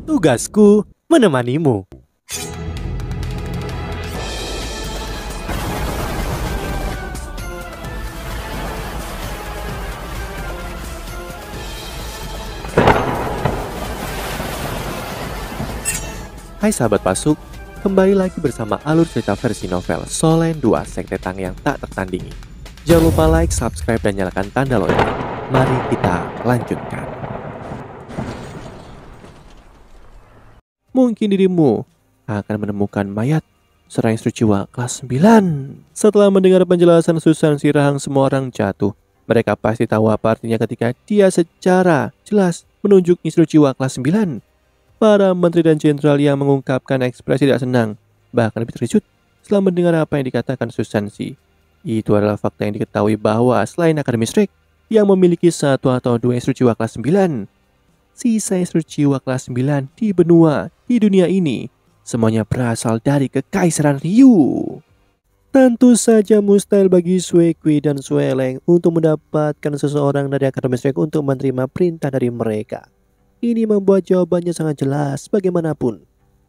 Tugasku menemanimu. Hai sahabat Pasuk, kembali lagi bersama alur cerita versi novel Solen 2 Sekte Tang yang tak tertandingi. Jangan lupa like, subscribe, dan nyalakan tanda lonceng. Mari kita lanjutkan. Mungkin dirimu akan menemukan mayat seorang Instruciwa kelas 9. Setelah mendengar penjelasan Susan Sirahang, semua orang jatuh. Mereka pasti tahu apa artinya ketika dia secara jelas menunjuk Instruciwa kelas 9. Para menteri dan jenderal yang mengungkapkan ekspresi tidak senang, bahkan lebih terkejut setelah mendengar apa yang dikatakan Susan Si. Itu adalah fakta yang diketahui bahwa selain Akademi Strike yang memiliki satu atau dua Instruciwa kelas 9, sisa Instruciwa kelas 9 di benua di dunia ini semuanya berasal dari Kekaisaran Ryu. Tentu saja mustahil bagi Sui Kui dan Sui Leng untuk mendapatkan seseorang dari Akademi Strike untuk menerima perintah dari mereka. Ini membuat jawabannya sangat jelas. Bagaimanapun,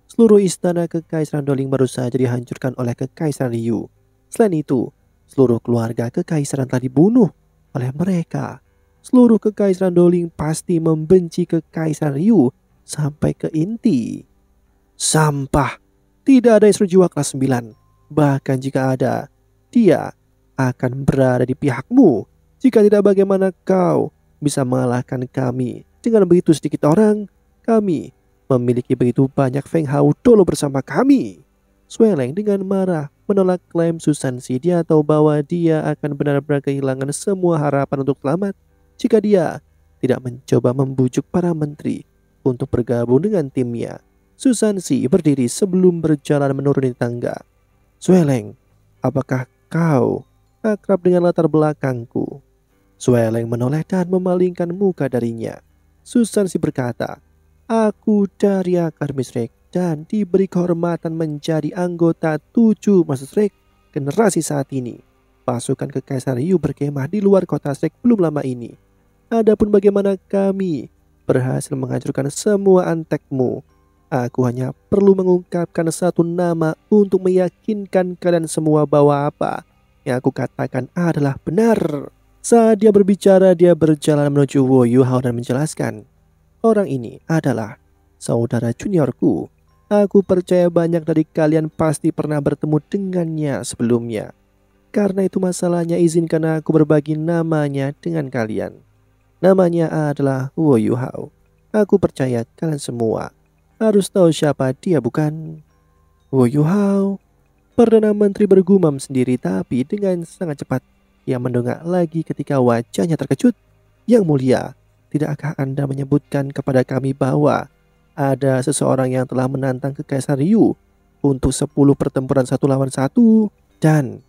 seluruh istana Kekaisaran Doling baru saja dihancurkan oleh Kekaisaran Ryu. Selain itu, seluruh keluarga Kekaisaran telah dibunuh oleh mereka. Seluruh Kekaisaran Doling pasti membenci Kekaisaran Ryu sampai ke inti. Sampah. Tidak ada Instruciwa kelas 9. Bahkan jika ada, dia akan berada di pihakmu. Jika tidak, bagaimana kau bisa mengalahkan kami? Dengan begitu sedikit orang, kami memiliki begitu banyak Feng Hao Dolo bersama kami. Sui Leng dengan marah menolak klaim Susan Si. Dia tahu bahwa dia akan benar-benar kehilangan semua harapan untuk selamat jika dia tidak mencoba membujuk para menteri untuk bergabung dengan timnya. Susan Si berdiri sebelum berjalan menuruni tangga. Sui Leng, apakah kau akrab dengan latar belakangku? Sui Leng menoleh dan memalingkan muka darinya. Susan Si berkata, aku dari Akademi Strike dan diberi kehormatan menjadi anggota 7 Master Strike generasi saat ini. Pasukan Kekaisaran Ryu berkemah di luar kota Strike belum lama ini. Adapun bagaimana kami berhasil menghancurkan semua antekmu, aku hanya perlu mengungkapkan satu nama untuk meyakinkan kalian semua bahwa apa yang aku katakan adalah benar. Saat dia berbicara, dia berjalan menuju Wu Yuhao dan menjelaskan, orang ini adalah saudara juniorku. Aku percaya banyak dari kalian pasti pernah bertemu dengannya sebelumnya. Karena itu masalahnya izinkan aku berbagi namanya dengan kalian. Namanya adalah Wu Yuhao. Aku percaya kalian semua harus tahu siapa dia, bukan? Wu Yuhao, Perdana Menteri bergumam sendiri, tapi dengan sangat cepat ia mendongak lagi ketika wajahnya terkejut. Yang mulia, tidakkah Anda menyebutkan kepada kami bahwa ada seseorang yang telah menantang Kekaisaran Ryu untuk 10 pertempuran 1 lawan 1 dan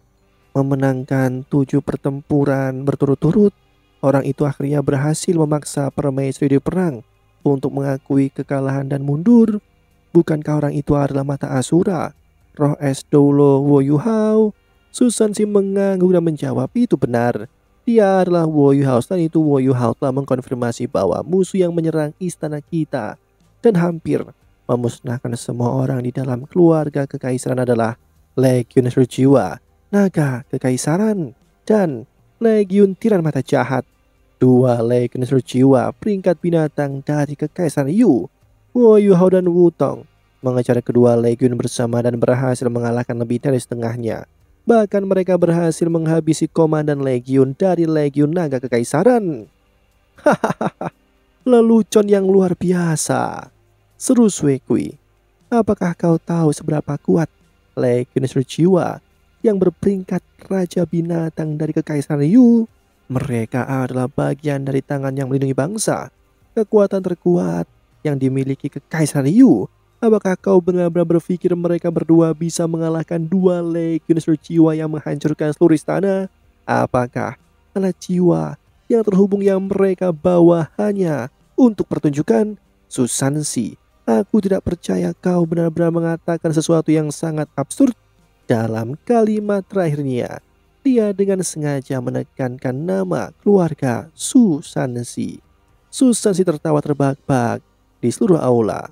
memenangkan 7 pertempuran berturut-turut? Orang itu akhirnya berhasil memaksa permaisuri di perang untuk mengakui kekalahan dan mundur. Bukankah orang itu adalah mata Asura, roh es Doulo Wu Yuhao? Susan Si mengangguk dan menjawab, itu benar. Dia adalah Wu Yuhao. Selain itu, Wu Yuhao telah mengkonfirmasi bahwa musuh yang menyerang istana kita dan hampir memusnahkan semua orang di dalam keluarga Kekaisaran adalah Legiun Instruciwa Naga Kekaisaran dan Legiun Tiran Mata Jahat. 2 Legiun Instruciwa peringkat binatang dari Kekaisaran Ryu, Wu Yuhao dan Wu Tong, mengejar kedua legiun bersama dan berhasil mengalahkan lebih dari setengahnya. Bahkan mereka berhasil menghabisi komandan legiun dari Legiun Naga Kekaisaran. Hahaha, lelucon yang luar biasa, seru Sui Kui. Apakah kau tahu seberapa kuat Legiun Instruciwa yang berperingkat Raja Binatang dari Kekaisaran Ryu? Mereka adalah bagian dari tangan yang melindungi bangsa, kekuatan terkuat yang dimiliki Kekaisaran Ryu. Apakah kau benar-benar berpikir mereka berdua bisa mengalahkan 2 Legiun Instruciwa yang menghancurkan seluruh istana? Apakah anak jiwa yang terhubung yang mereka bawa hanya untuk pertunjukan? Susan Si, aku tidak percaya kau benar-benar mengatakan sesuatu yang sangat absurd. Dalam kalimat terakhirnya, dia dengan sengaja menekankan nama keluarga Susan Si. Susan Si tertawa terbahak-bahak di seluruh aula.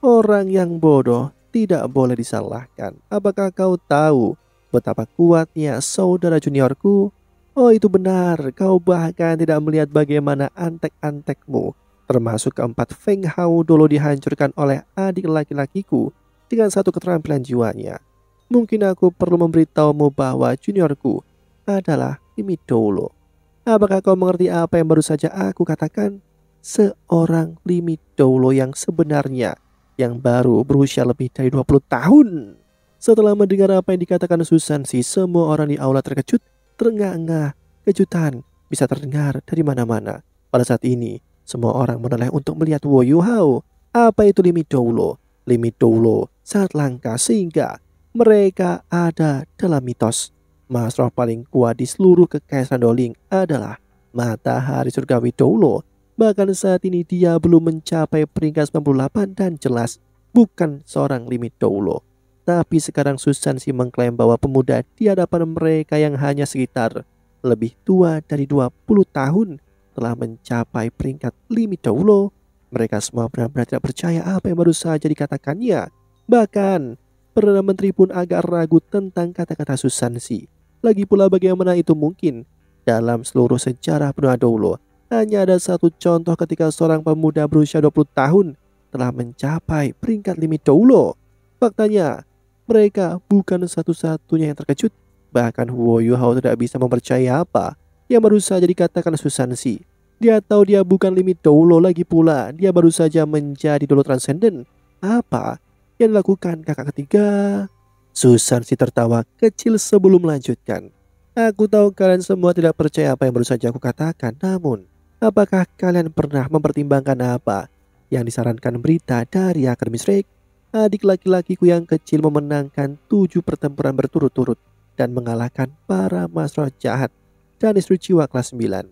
Orang yang bodoh tidak boleh disalahkan. Apakah kau tahu betapa kuatnya saudara juniorku? Oh itu benar, kau bahkan tidak melihat bagaimana antek-antekmu, termasuk keempat Feng Hao dulu dihancurkan oleh adik laki-lakiku dengan satu keterampilan jiwanya. Mungkin aku perlu memberitahumu bahwa juniorku adalah Limidolo. Apakah kau mengerti apa yang baru saja aku katakan? Seorang Limidolo yang sebenarnya, yang baru berusia lebih dari 20 tahun. Setelah mendengar apa yang dikatakan Susansi, semua orang di aula terkejut, terengah-engah. Kejutan bisa terdengar dari mana-mana. Pada saat ini, semua orang menoleh untuk melihat Wo Yuhao. Apa itu Limidolo? Limidolo sangat langka sehingga mereka ada dalam mitos. Mas roh paling kuat di seluruh kekaisaran Doling adalah matahari surgawi Dolo. Bahkan saat ini dia belum mencapai peringkat 98 dan jelas bukan seorang limit Dolo. Tapi sekarang Susansi mengklaim bahwa pemuda di hadapan mereka yang hanya sekitar lebih tua dari 20 tahun telah mencapai peringkat limit Dolo. Mereka semua benar-benar tidak percaya apa yang baru saja dikatakannya. Bahkan Perdana Menteri pun agak ragu tentang kata-kata Susansi. Lagi pula bagaimana itu mungkin? Dalam seluruh sejarah Brunei Dolo, hanya ada satu contoh ketika seorang pemuda berusia 20 tahun telah mencapai peringkat limit Dolo. Faktanya, mereka bukan satu-satunya yang terkejut. Bahkan Huo Yuhao tidak bisa mempercayai apa yang baru saja dikatakan Susansi. Dia tahu dia bukan limit Dolo, lagi pula dia baru saja menjadi Dolo Transcendent. Apa yang dilakukan kakak ketiga? Susansi tertawa kecil sebelum melanjutkan. Aku tahu kalian semua tidak percaya apa yang baru saja aku katakan. Namun, apakah kalian pernah mempertimbangkan apa yang disarankan berita dari Akademi Shrek? Adik laki-lakiku yang kecil memenangkan 7 pertempuran berturut-turut dan mengalahkan para mas roh jahat dan istri jiwa kelas 9.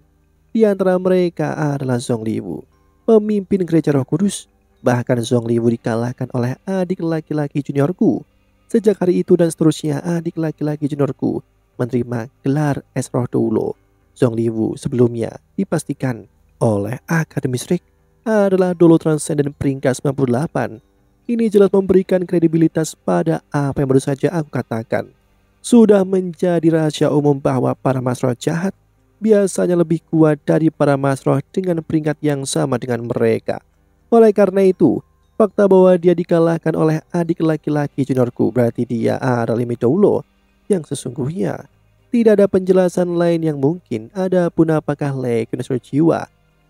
Di antara mereka adalah Zhong Liwu, pemimpin gereja Roh Kudus. Bahkan Zhong Liwu dikalahkan oleh adik laki-laki juniorku. Sejak hari itu dan seterusnya, adik laki-laki juniorku menerima gelar Es Roh Dolo. Zhong Liwu sebelumnya dipastikan oleh Akademi Shrek adalah Dolo Transcendent peringkat 98. Ini jelas memberikan kredibilitas pada apa yang baru saja aku katakan. Sudah menjadi rahasia umum bahwa para mas roh jahat biasanya lebih kuat dari para mas roh dengan peringkat yang sama dengan mereka. Oleh karena itu, fakta bahwa dia dikalahkan oleh adik laki-laki juniorku berarti dia adalah limit Dolo yang sesungguhnya. Tidak ada penjelasan lain yang mungkin. Adapun apakah Legiun Seluruh Jiwa,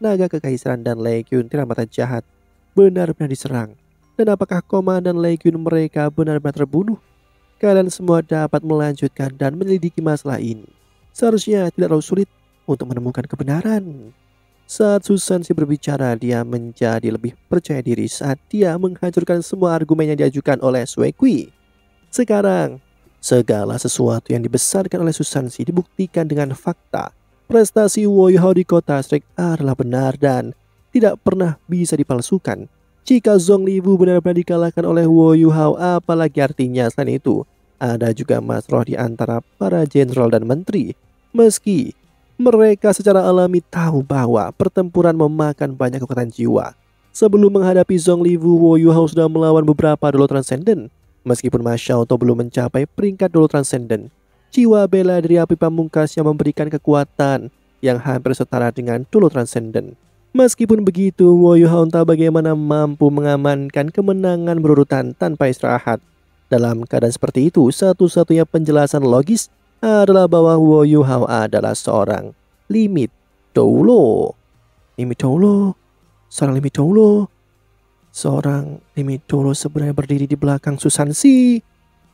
Naga Kekaisaran dan Legiun Tirai Mata Jahat benar-benar diserang, dan apakah komandan Legiun mereka benar-benar terbunuh? Kalian semua dapat melanjutkan dan menyelidiki masalah ini. Seharusnya tidak terlalu sulit untuk menemukan kebenaran. Saat Susansi berbicara, dia menjadi lebih percaya diri saat dia menghancurkan semua argumen yang diajukan oleh Sui Kui. Sekarang, segala sesuatu yang dibesarkan oleh Susansi dibuktikan dengan fakta. Prestasi Wo Yuhao di kota Shrek adalah benar dan tidak pernah bisa dipalsukan. Jika Zhong Liwu benar-benar dikalahkan oleh Wo Yuhao, apalagi artinya selain itu, ada juga mas roh di antara para jenderal dan menteri. Meski mereka secara alami tahu bahwa pertempuran memakan banyak kekuatan jiwa. Sebelum menghadapi Zhong Liwu, Wo Yuhao sudah melawan beberapa Dolo Transcendent. Meskipun Mas Xiaotou belum mencapai peringkat Dolo Transcendent, jiwa bela dari api pamungkas yang memberikan kekuatan yang hampir setara dengan Dolo Transcendent. Meskipun begitu, Wo Yuhao entah bagaimana mampu mengamankan kemenangan berurutan tanpa istirahat. Dalam keadaan seperti itu, satu-satunya penjelasan logis adalah bahwa Wo Yuhao adalah seorang limit Dolo. Limit Dolo? Seorang limit Dolo? Seorang limit Dolo sebenarnya berdiri di belakang Susansi.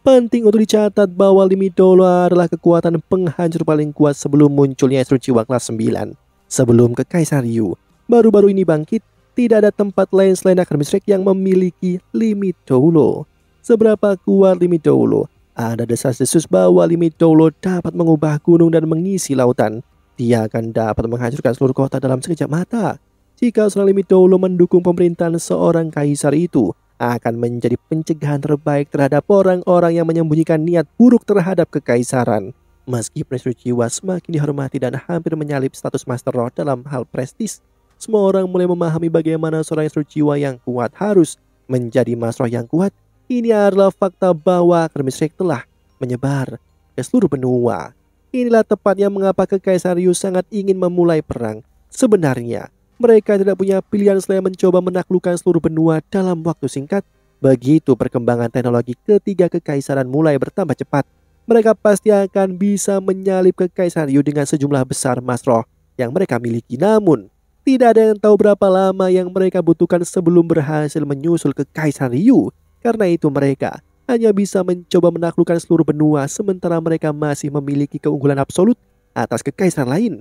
Penting untuk dicatat bahwa limit Dolo adalah kekuatan penghancur paling kuat sebelum munculnya Estru Jiwa kelas 9. Sebelum Kekaisaran Yu baru-baru ini bangkit, tidak ada tempat lain selain Akademi Shrek yang memiliki limit Dolo. Seberapa kuat limit Dolo? Ada desas-desus bahwa limit Dolo dapat mengubah gunung dan mengisi lautan. Dia akan dapat menghancurkan seluruh kota dalam sekejap mata. Jika seorang limit Dolo mendukung pemerintahan seorang kaisar, itu akan menjadi pencegahan terbaik terhadap orang-orang yang menyembunyikan niat buruk terhadap kekaisaran. Meski Estru Jiwa semakin dihormati dan hampir menyalip status Master Roh dalam hal prestis, semua orang mulai memahami bagaimana seorang Estru Jiwa yang kuat harus menjadi Masroh yang kuat. Ini adalah fakta bahwa Kremistrik telah menyebar ke seluruh benua. Inilah tepatnya mengapa Kekaisaran Ryu sangat ingin memulai perang. Sebenarnya, mereka tidak punya pilihan selain mencoba menaklukkan seluruh benua dalam waktu singkat. Begitu perkembangan teknologi ketiga kekaisaran mulai bertambah cepat, mereka pasti akan bisa menyalip Kekaisaran Ryu dengan sejumlah besar Masroh yang mereka miliki. Namun, tidak ada yang tahu berapa lama yang mereka butuhkan sebelum berhasil menyusul Kekaisaran Ryu. Karena itu mereka hanya bisa mencoba menaklukkan seluruh benua sementara mereka masih memiliki keunggulan absolut atas kekaisaran lain.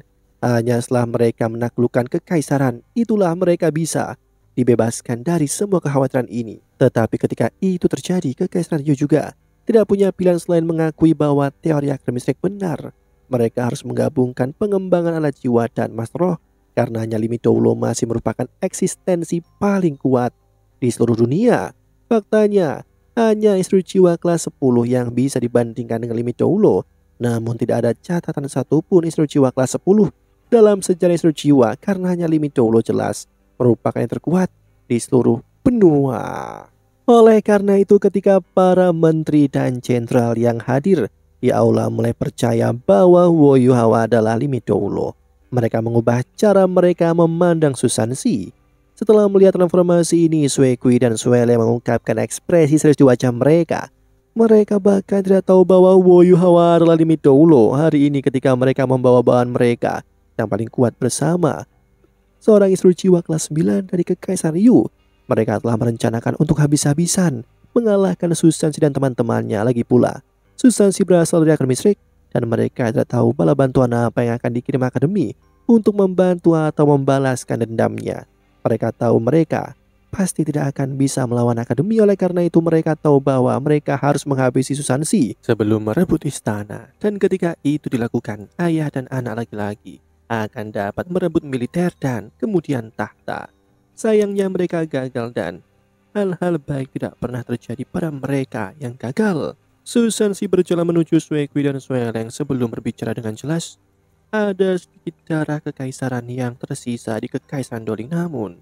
Hanya setelah mereka menaklukkan kekaisaran, itulah mereka bisa dibebaskan dari semua kekhawatiran ini. Tetapi ketika itu terjadi, Kekaisaran Ryu juga tidak punya pilihan selain mengakui bahwa teori Kremistrik benar. Mereka harus menggabungkan pengembangan alat jiwa dan Masroh karena hanya Limit Doulo masih merupakan eksistensi paling kuat di seluruh dunia. Faktanya, hanya instruksi jiwa kelas 10 yang bisa dibandingkan dengan Limit Doulo. Namun tidak ada catatan satupun instruksi jiwa kelas 10 dalam sejarah instruksi jiwa karena hanya Limit Doulo jelas merupakan yang terkuat di seluruh benua. Oleh karena itu ketika para menteri dan jenderal yang hadir di aula mulai percaya bahwa Wo Yuhawa adalah Limit Doulo, mereka mengubah cara mereka memandang Susansi. Setelah melihat transformasi ini, Sui Kui dan Suele mengungkapkan ekspresi serius di wajah mereka. Mereka bahkan tidak tahu bahwa Wo Yuhawa adalah Limit Doulo hari ini ketika mereka membawa bahan mereka yang paling kuat bersama. Seorang instruksi jiwa kelas 9 dari Kekaisaran Ryu. Mereka telah merencanakan untuk habis-habisan mengalahkan Susansi dan teman-temannya. Lagi pula, Susansi berasal dari Kremistrik dan mereka tidak tahu bala bantuan apa yang akan dikirim Akademi untuk membantu atau membalaskan dendamnya. Mereka tahu mereka pasti tidak akan bisa melawan Akademi, oleh karena itu mereka tahu bahwa mereka harus menghabisi Susansi sebelum merebut istana. Dan ketika itu dilakukan, ayah dan anak laki-laki akan dapat merebut militer dan kemudian tahta. Sayangnya mereka gagal dan hal-hal baik tidak pernah terjadi pada mereka yang gagal. Susansi berjalan menuju Sui Kui dan Sueleng sebelum berbicara dengan jelas. Ada sedikit darah kekaisaran yang tersisa di Kekaisaran Doling, namun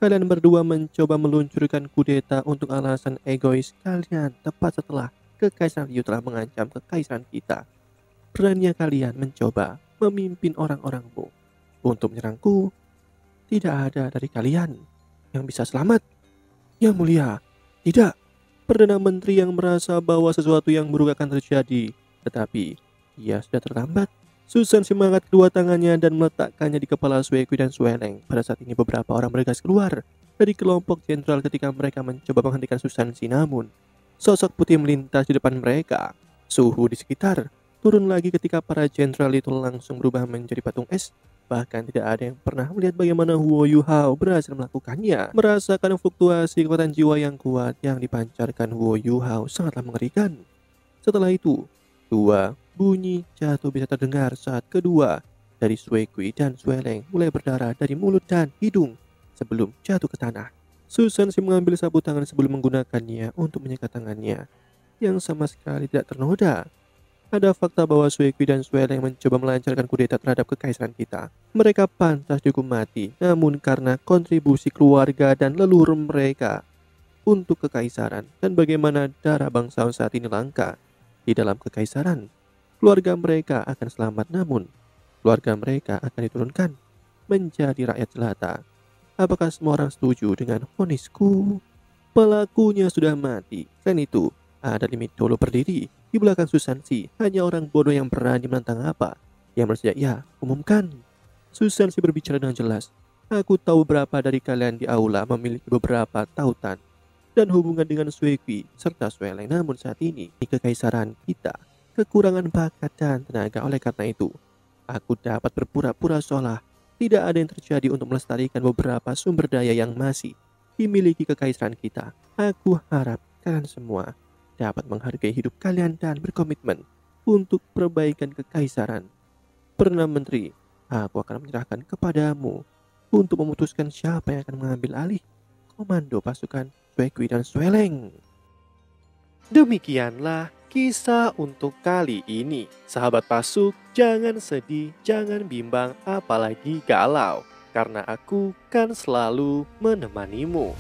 kalian berdua mencoba meluncurkan kudeta untuk alasan egois kalian tepat setelah Kekaisaran Ryu telah mengancam kekaisaran kita. Beraninya kalian mencoba memimpin orang-orangmu untuk menyerangku. Tidak ada dari kalian yang bisa selamat. Yang mulia, tidak. Perdana Menteri yang merasa bahwa sesuatu yang buruk akan terjadi, tetapi ia sudah terlambat. Susansi mengangkat kedua tangannya dan meletakkannya di kepala Sui Kui dan Sueleng. Pada saat ini beberapa orang bergegas keluar dari kelompok jenderal ketika mereka mencoba menghentikan Susansi. Namun, sosok putih melintas di depan mereka. Suhu di sekitar turun lagi ketika para jenderal itu langsung berubah menjadi patung es. Bahkan tidak ada yang pernah melihat bagaimana Wo Yuhao berhasil melakukannya. Merasakan fluktuasi kekuatan jiwa yang kuat yang dipancarkan Wo Yuhao sangatlah mengerikan. Setelah itu, dua bunyi jatuh bisa terdengar saat kedua dari Sui Kui dan Sueleng mulai berdarah dari mulut dan hidung sebelum jatuh ke tanah. Susansi mengambil sapu tangan sebelum menggunakannya untuk menyekat tangannya yang sama sekali tidak ternoda. Ada fakta bahwa Sui Kui dan Sueleng mencoba melancarkan kudeta terhadap kekaisaran kita. Mereka pantas dihukum mati, namun karena kontribusi keluarga dan leluhur mereka untuk kekaisaran dan bagaimana darah bangsawan saat ini langka di dalam kekaisaran, keluarga mereka akan selamat, namun keluarga mereka akan diturunkan menjadi rakyat jelata. Apakah semua orang setuju dengan vonisku? Pelakunya sudah mati. Selain itu, ada Limit Doulo berdiri di belakang Susansi. Hanya orang bodoh yang berani menentang apa yang bersedia ya umumkan. Susansi berbicara dengan jelas. Aku tahu beberapa dari kalian di aula memiliki beberapa tautan dan hubungan dengan Sui Kui serta Sueleng. Namun saat ini di kekaisaran kita kekurangan bakat dan tenaga. Oleh karena itu, aku dapat berpura-pura seolah tidak ada yang terjadi untuk melestarikan beberapa sumber daya yang masih dimiliki kekaisaran kita. Aku harap kalian semua dapat menghargai hidup kalian dan berkomitmen untuk perbaikan kekaisaran. Perdana Menteri, aku akan menyerahkan kepadamu untuk memutuskan siapa yang akan mengambil alih komando pasukan Sui Kui dan Sueleng. Demikianlah kisah untuk kali ini. Sahabat Pasuk, jangan sedih, jangan bimbang, apalagi galau, karena aku kan selalu menemanimu.